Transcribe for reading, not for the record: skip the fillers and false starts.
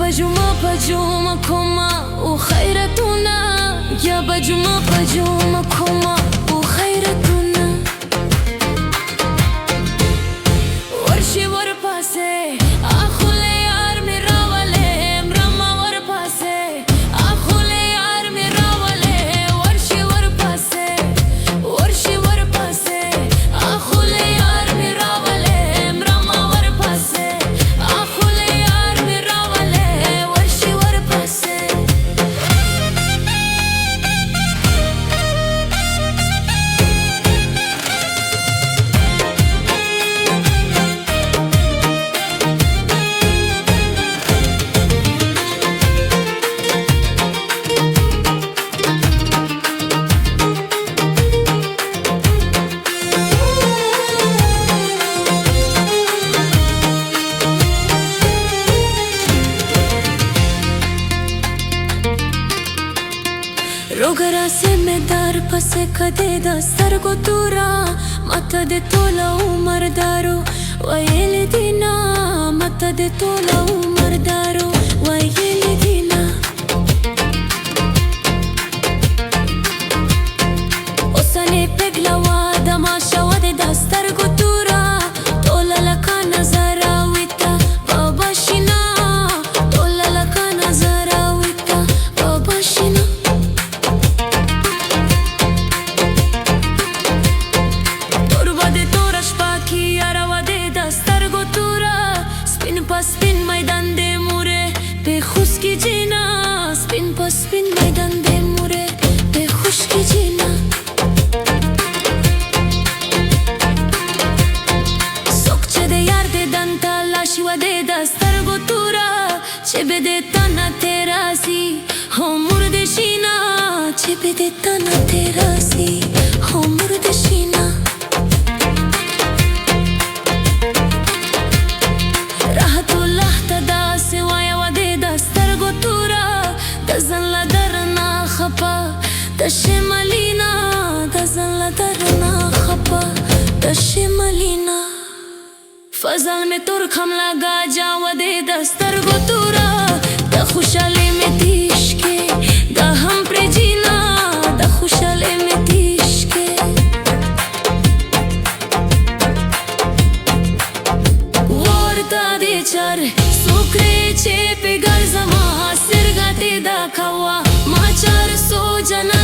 بجوم كوما وخيرتنا يا بجوم كوما وخيرتنا ورشي ورپاسه آخوله یار میرا وله مرما ورپاسه آخوله یار میرا وله ورشي ورپاسه آخوله یار میرا وله مرما ورپاسه آخوله یار میرا وله ورشي ورپاسه रोगरा से मैं दार पसे कदे दस्तर को तूरा मत दे तोला उमर दारो वयेल दीना मत दे तोला उमर दारो वयेल दीना ओसने पेगला वादा माशा वदे दस्तर को तूरा तोला लका नजरा विता बाबाशिना तोला लका नजरा विता बाबाशिना स्पिन मैदान दे मुरे बेखुश की जीना स्पिन मैदान दे मुरे बेखुश की जीना सोकचे दे यार दे दंता लाशिवा दे दस्तर गोतुरा चेबे दे तना तेरासी हो मुर्देशीना चेबे दे तना तेरासी हो मुर्देशीना دشمالينا دزن درنا خپا دشمالينا فضل में तुरखम लगा जावा दे दस्तर गोतुरा द खुशाली में तीश के द हम प्रेजीना द खुशाली में तीश के वरता दे चार सुक्रे चे पे गरजमा सिरगाते दा खवा माचार सो जना